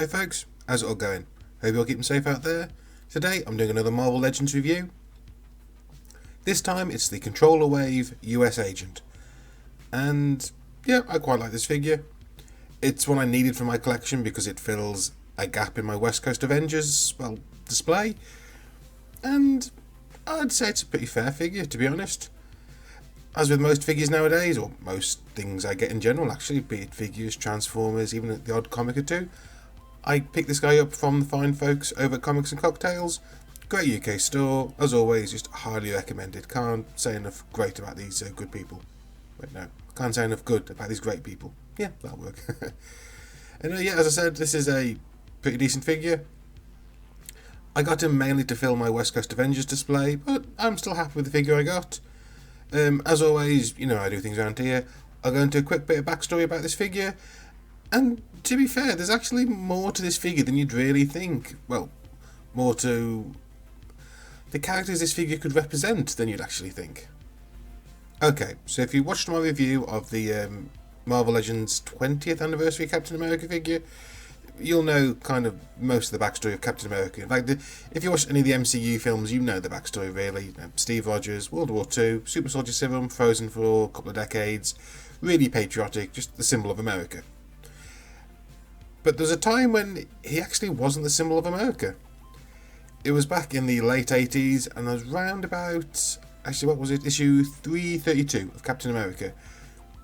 folks, how's it all going? Hope you're all keeping safe out there. Today I'm doing another Marvel Legends review. This time it's the Controller Wave U.S.Agent. And yeah, I quite like this figure. It's one I needed for my collection because it fills a gap in my West Coast Avengers, display. And I'd say it's a pretty fair figure, to be honest. As with most figures nowadays, or most things I get in general actually, be it figures, Transformers, even the odd comic or two, I picked this guy up from the fine folks over at Comics and Cocktails. Great UK store, as always, just highly recommended. Can't say enough great about these good people. Wait, no, can't say enough good about these great people. Yeah, that'll work. And yeah, as I said, this is a pretty decent figure. I got him mainly to fill my West Coast Avengers display, but I'm still happy with the figure I got. As always, you know I do things around here. I'll go into a quick bit of backstory about this figure. And to be fair, there's actually more to this figure than you'd really think. Well, more to the characters this figure could represent than you'd actually think. Okay, so if you watched my review of the Marvel Legends 20th anniversary Captain America figure, you'll know kind of most of the backstory of Captain America. In fact, if you watch any of the MCU films, you know the backstory really. You know, Steve Rogers, World War II, Super Soldier Serum, frozen for a couple of decades, really patriotic, just the symbol of America. But there's a time when he actually wasn't the symbol of America. It was back in the late 80s, and I was round about, actually what was it, issue 332 of Captain America.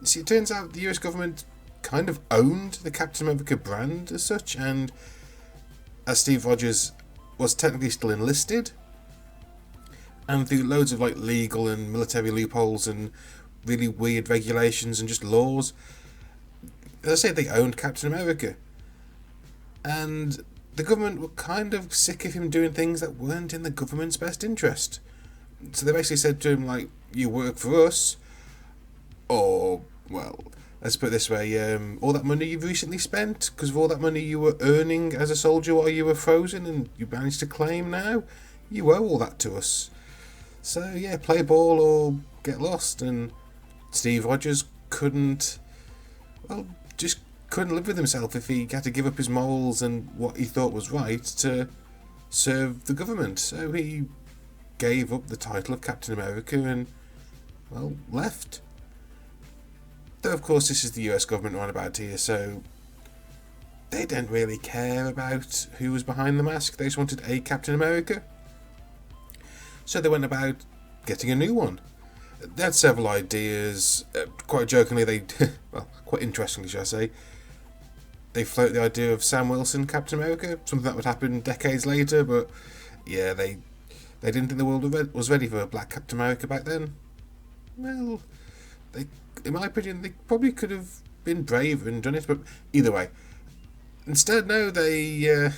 See, it turns out the US government kind of owned the Captain America brand as such, and as Steve Rogers was technically still enlisted, and through loads of like legal and military loopholes and really weird regulations and just laws, as I say, they owned Captain America. And the government were kind of sick of him doing things that weren't in the government's best interest. So they basically said to him, like, you work for us, or, well, let's put it this way, all that money you've recently spent, because of all that money you were earning as a soldier while you were frozen and you managed to claim now, you owe all that to us. So, yeah, play ball or get lost. And Steve Rogers couldn't live with himself if he had to give up his morals and what he thought was right to serve the government. So he gave up the title of Captain America and, well, left. Though, of course, this is the US government on about here, so they didn't really care about who was behind the mask. They just wanted a Captain America. So they went about getting a new one. They had several ideas. Quite jokingly, quite interestingly, shall I say, they floated the idea of Sam Wilson, Captain America, something that would happen decades later, but yeah, they didn't think the world was ready for a black Captain America back then. Well, in my opinion, they probably could have been brave and done it, but either way. Instead, no, they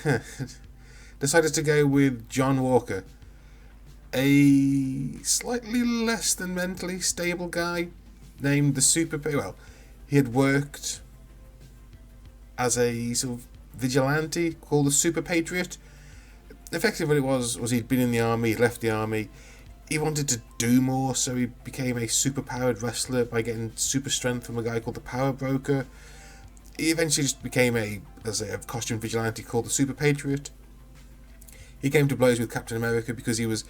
decided to go with John Walker, a slightly less than mentally stable guy named the he had worked as a sort of vigilante called the Super Patriot. Effectively what it was he'd been in the army, he'd left the army, he wanted to do more, so he became a super-powered wrestler by getting super strength from a guy called the Power Broker. He eventually just became a costume vigilante called the Super Patriot. He came to blows with Captain America because he was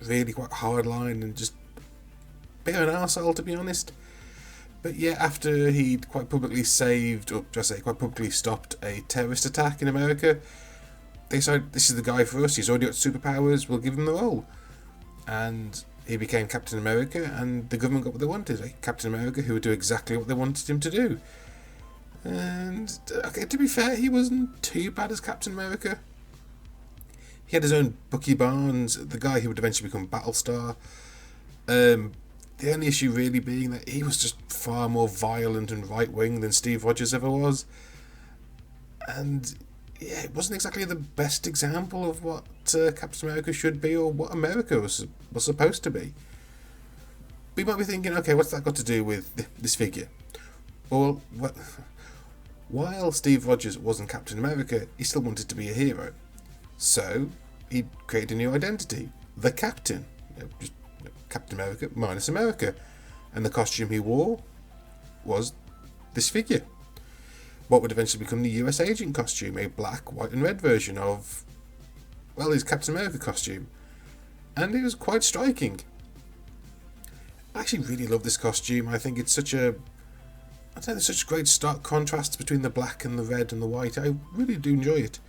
really quite hardline and just a bit of an arsehole, to be honest. But yeah, after he'd quite publicly stopped a terrorist attack in America, they decided, this is the guy for us, he's already got superpowers, we'll give him the role. And he became Captain America, and the government got what they wanted, a Captain America who would do exactly what they wanted him to do. And, okay, to be fair, he wasn't too bad as Captain America. He had his own Bucky Barnes, the guy who would eventually become Battlestar. The only issue really being that he was just far more violent and right-wing than Steve Rogers ever was. And yeah, it wasn't exactly the best example of what Captain America should be or what America was supposed to be. We might be thinking, okay, what's that got to do with this figure? Well, while Steve Rogers wasn't Captain America, he still wanted to be a hero. So he created a new identity, the Captain. Just Captain America minus America. And the costume he wore was this figure. what would eventually become the US Agent costume, a black, white and red version of, well, his Captain America costume. And it was quite striking. I actually really love this costume. I think it's such a, I don't know, there's such great stark contrasts between the black and the red and the white. I really do enjoy it.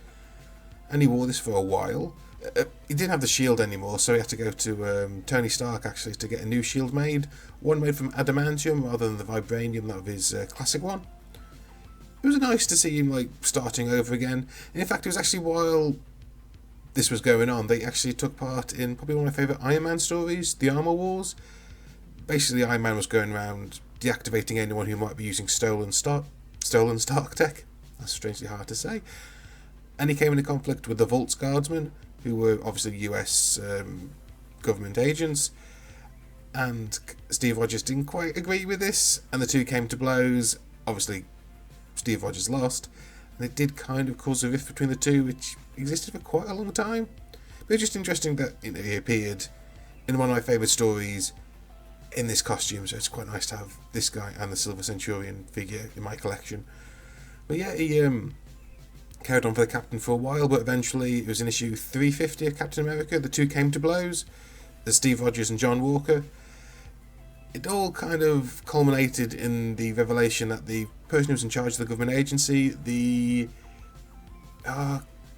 And he wore this for a while. He didn't have the shield anymore, so he had to go to Tony Stark actually to get a new shield made. One made from adamantium rather than the vibranium that of his classic one. It was nice to see him like starting over again. And in fact, it was actually while this was going on, they actually took part in probably one of my favourite Iron Man stories, the Armour Wars. Basically, Iron Man was going around deactivating anyone who might be using stolen Stark tech. That's strangely hard to say. And he came into conflict with the Vault's guardsmen, who were obviously US government agents. And Steve Rogers didn't quite agree with this, and the two came to blows. Obviously, Steve Rogers lost, and it did kind of cause a rift between the two, which existed for quite a long time. But it's just interesting that he appeared in one of my favourite stories in this costume, so it's quite nice to have this guy and the Silver Centurion figure in my collection. But yeah, he carried on for the Captain for a while, but eventually it was in issue 350 of Captain America, the two came to blows, as Steve Rogers and John Walker. It all kind of culminated in the revelation that the person who was in charge of the government agency, the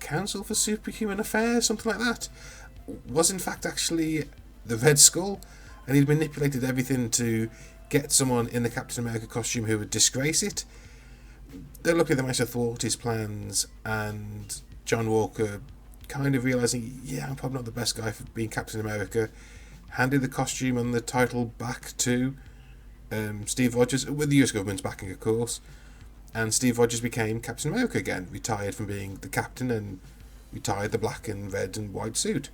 Council for Superhuman Affairs, something like that, was in fact actually the Red Skull, and he'd manipulated everything to get someone in the Captain America costume who would disgrace it. They're lucky they managed to thwart his plans, and John Walker, kind of realising, yeah, I'm probably not the best guy for being Captain America, handed the costume and the title back to Steve Rogers, with the US government's backing, of course, and Steve Rogers became Captain America again, retired from being the Captain and retired the black and red and white suit.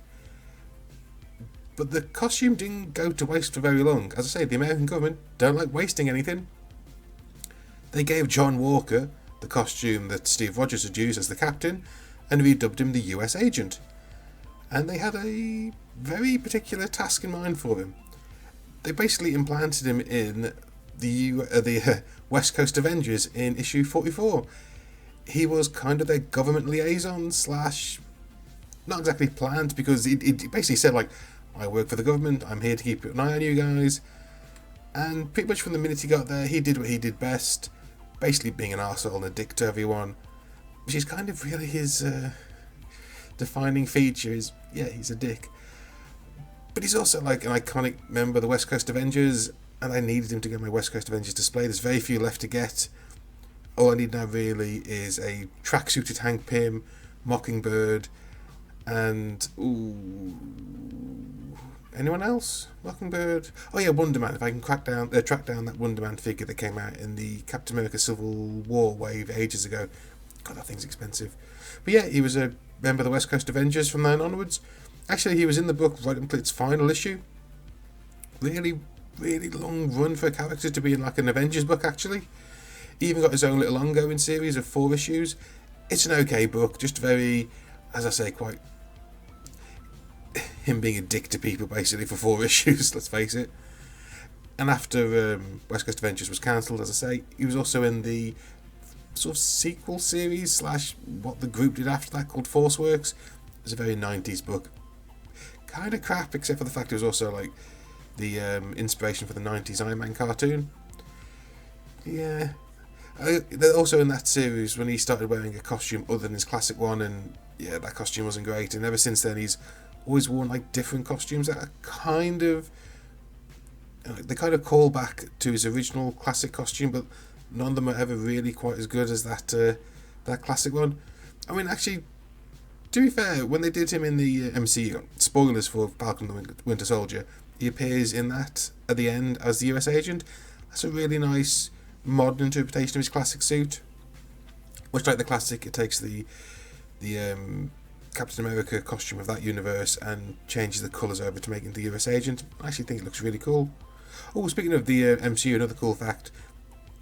But the costume didn't go to waste for very long. As I say, the American government don't like wasting anything. They gave John Walker the costume that Steve Rogers had used as the Captain and redubbed him the US Agent. And they had a very particular task in mind for him. They basically implanted him in the West Coast Avengers in issue 44. He was kind of their government liaison slash, not exactly planned, because it basically said, like, I work for the government, I'm here to keep an eye on you guys. And pretty much from the minute he got there, he did what he did best, basically being an arsehole and a dick to everyone, which is kind of really his defining feature is, yeah, he's a dick. But he's also like an iconic member of the West Coast Avengers, and I needed him to get my West Coast Avengers display. There's very few left to get. All I need now really is a tracksuited Hank Pym, Mockingbird, and anyone else? Mockingbird? Oh yeah, Wonder Man. If I can track down that Wonder Man figure that came out in the Captain America Civil War wave ages ago. God, that thing's expensive. But yeah, he was a member of the West Coast Avengers from then onwards. Actually, he was in the book right until its final issue. Really, really long run for a character to be in like an Avengers book, actually. He even got his own little ongoing series of 4 issues. It's an okay book, just very, as I say, quite him being a dick to people basically for 4 issues, let's face it. And after West Coast Adventures was cancelled, as I say, he was also in the sort of sequel series slash what the group did after that called Force Works. It was a very 90s book. Kind of crap, except for the fact it was also like the inspiration for the 90s Iron Man cartoon. Yeah. Also in that series, when he started wearing a costume other than his classic one, and yeah, that costume wasn't great, and ever since then he's always worn like different costumes that are kind of, they kind of call back to his original classic costume, but none of them are ever really quite as good as that classic one. I mean, actually, to be fair, when they did him in the MCU, spoilers for Falcon and the Winter Soldier, he appears in that at the end as the US Agent. That's a really nice modern interpretation of his classic suit. Much like the classic, it takes the Captain America costume of that universe and changes the colours over to make it the US Agent. I actually think it looks really cool. Oh, speaking of the MCU, another cool fact.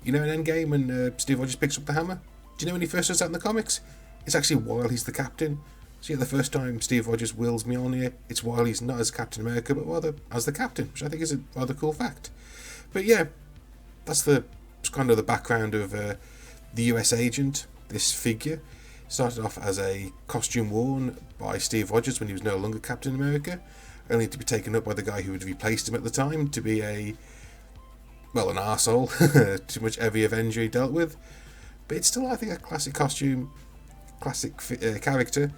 You know in Endgame when Steve Rogers picks up the hammer? Do you know when he first does that in the comics? It's actually while he's the Captain. So yeah, the first time Steve Rogers wields Mjolnir, it's while he's not as Captain America, but rather as the Captain, which I think is a rather cool fact. But yeah, that's kind of the background of The U.S.Agent, this figure, started off as a costume worn by Steve Rogers when he was no longer Captain America, only to be taken up by the guy who had replaced him at the time to be an arsehole to much every Avenger he dealt with. But it's still, I think, a classic costume, classic character.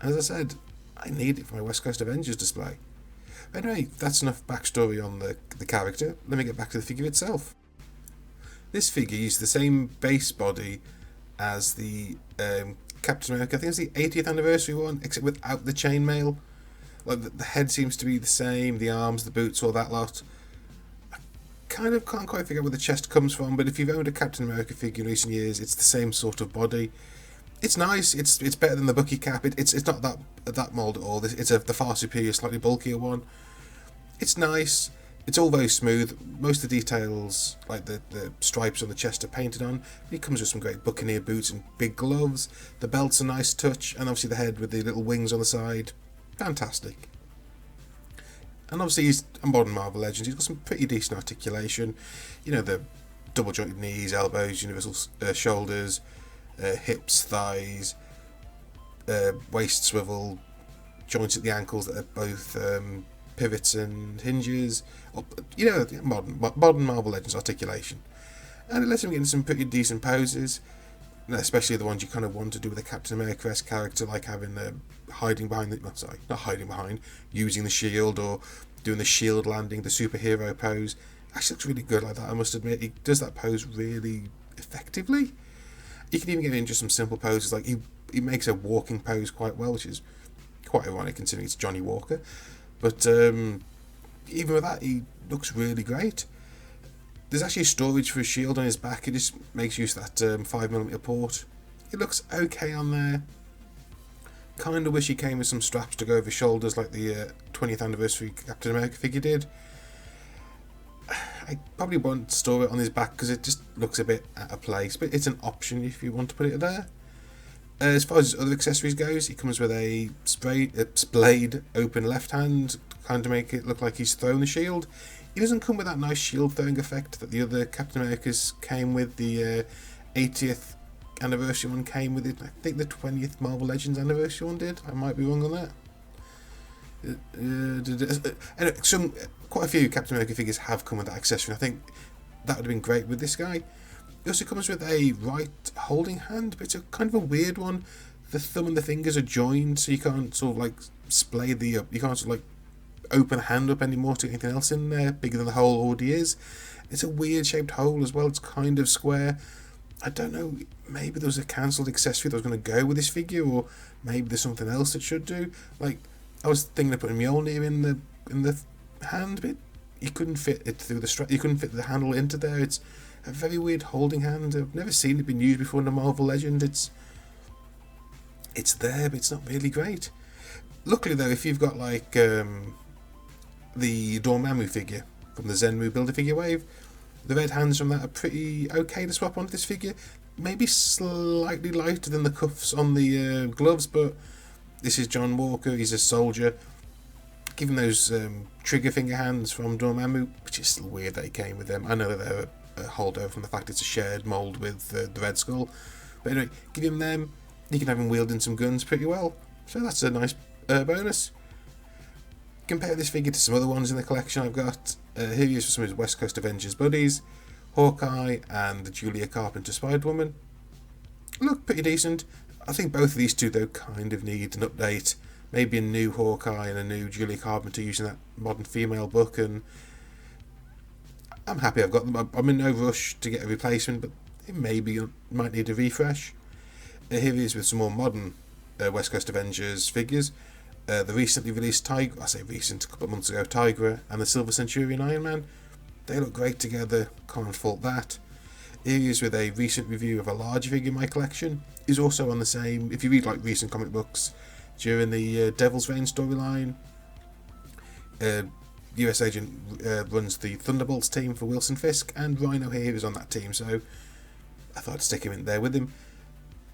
And as I said, I need it for my West Coast Avengers display. But anyway, that's enough backstory on the character. Let me get back to the figure itself. This figure used the same base body as the Captain America, I think it's the 80th anniversary one, except without the chainmail. Like the head seems to be the same, the arms, the boots, all that lot. I kind of can't quite figure out where the chest comes from, but if you've owned a Captain America figure in recent years, it's the same sort of body. It's nice. It's better than the Bucky cap. It's not that mould at all. It's the far superior, slightly bulkier one. It's nice. It's all very smooth. Most of the details, like the stripes on the chest, are painted on. It comes with some great buccaneer boots and big gloves. The belt's a nice touch, and obviously the head with the little wings on the side. Fantastic. And obviously he's a modern Marvel legend. He's got some pretty decent articulation. You know, the double jointed knees, elbows, universal shoulders, hips, thighs, waist swivel, joints at the ankles that are both pivots and hinges. You know, modern Marvel Legends articulation. And it lets him get into some pretty decent poses, especially the ones you kind of want to do with a Captain America-esque character, like having using the shield or doing the shield landing, the superhero pose. Actually looks really good like that, I must admit. He does that pose really effectively. You can even get into some simple poses, like he makes a walking pose quite well, which is quite ironic considering it's Johnny Walker. But even with that, he looks really great. There's actually storage for a shield on his back. It just makes use of that 5mm port. It looks okay on there. Kind of wish he came with some straps to go over his shoulders like the 20th anniversary Captain America figure did. I probably won't store it on his back because it just looks a bit out of place, but it's an option if you want to put it there. As far as his other accessories goes, he comes with a splayed open left hand, kind of make it look like he's thrown the shield. He doesn't come with that nice shield throwing effect that the other Captain Americas came with. The 80th anniversary one came with it. I think the 20th Marvel Legends anniversary one did. I might be wrong on that. Anyway, quite a few Captain America figures have come with that accessory. I think that would have been great with this guy. It also comes with a right holding hand, but it's a kind of a weird one. The thumb and the fingers are joined, so you can't sort of like splay the you can't sort of like open the hand up anymore to anything else in there bigger than the hole already is. It's a weird shaped hole as well. It's kind of square. I don't know, maybe there was a cancelled accessory that was going to go with this figure, or maybe there's something else it should do. Like, I was thinking of putting Mjolnir in the hand, but you couldn't fit it through the strap. You couldn't fit the handle into there. It's a very weird holding hand. I've never seen it been used before in a Marvel Legend. It's there, but it's not really great. Luckily though, if you've got like the Dormammu figure from the Zenmu Build-A-Figure wave, the red hands from that are pretty okay to swap onto this figure. Maybe slightly lighter than the cuffs on the gloves, but this is John Walker. He's a soldier. Give him those trigger finger hands from Dormammu, which is still weird that he came with them. I know that they're a holdover from the fact it's a shared mould with the Red Skull. But anyway, give him them. You can have him wielding some guns pretty well. So that's a nice bonus. Compare this figure to some other ones in the collection I've got. Here he is for some of his West Coast Avengers buddies. Hawkeye and the Julia Carpenter Spider-Woman. Look pretty decent. I think both of these two though kind of need an update. Maybe a new Hawkeye and a new Julia Carpenter using that modern female book, and I'm happy I've got them. I'm in no rush to get a replacement, but it maybe might need a refresh. Here he is with some more modern West Coast Avengers figures. The recently released Tigra, I say recent, a couple of months ago, Tigra and the Silver Centurion Iron Man. They look great together, can't fault that. Here he is with a recent review of a large figure in my collection. He's also on the same, if you read like recent comic books during the Devil's Reign storyline, U.S.Agent runs the Thunderbolts team for Wilson Fisk, and Rhino here is on that team, so I thought I'd stick him in there with him.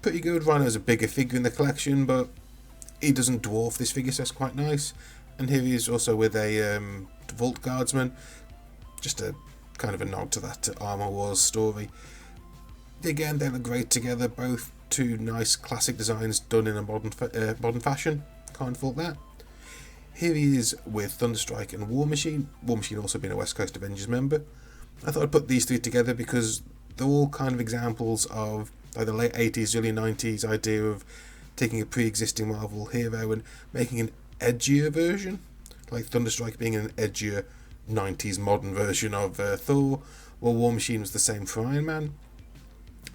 Pretty good. Rhino's a bigger figure in the collection, but he doesn't dwarf this figure, so that's quite nice. And here he is also with a Vault Guardsman, just a kind of a nod to that Armour Wars story. Again, they look great together, both two nice classic designs done in a modern fashion. Can't fault that. Here he is with Thunderstrike and War Machine. War Machine also being a West Coast Avengers member. I thought I'd put these three together because they're all kind of examples of like the late 80s, early 90s idea of taking a pre-existing Marvel hero and making an edgier version, like Thunderstrike being an edgier 90s modern version of Thor, while War Machine was the same for Iron Man.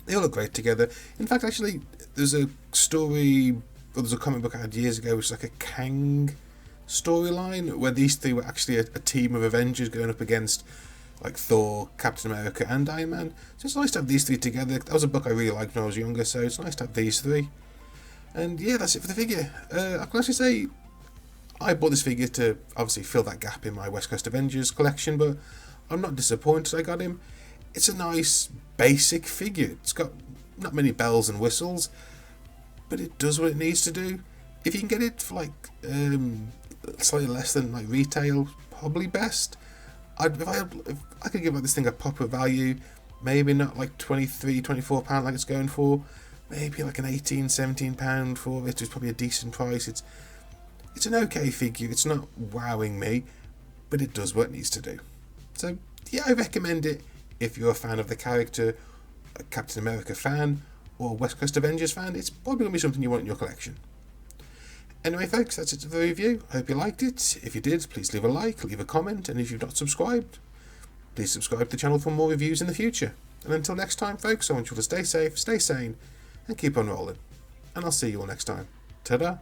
They all look great together. In fact, actually, there's a comic book I had years ago, which is like a Kang storyline, where these three were actually a team of Avengers going up against like Thor, Captain America, and Iron Man. So it's nice to have these three together. That was a book I really liked when I was younger, so it's nice to have these three. And yeah, that's it for the figure. I can actually say I bought this figure to obviously fill that gap in my West Coast Avengers collection, but I'm not disappointed I got him. It's a nice basic figure. It's got not many bells and whistles, but it does what it needs to do. If you can get it for like slightly less than like retail, probably best. If I could give like this thing a proper value, maybe not like £23-24 like it's going for, maybe like an £18-17 for it is probably a decent price. It's an okay figure. It's not wowing me, but it does what it needs to do. So yeah, I recommend it if you're a fan of the character, a Captain America fan, or a West Coast Avengers fan. It's probably going to be something you want in your collection. Anyway, folks, that's it for the review. I hope you liked it. If you did, please leave a like, leave a comment, and if you've not subscribed, please subscribe to the channel for more reviews in the future. And until next time, folks, I want you all to stay safe, stay sane, and keep on rolling. And I'll see you all next time. Ta-da!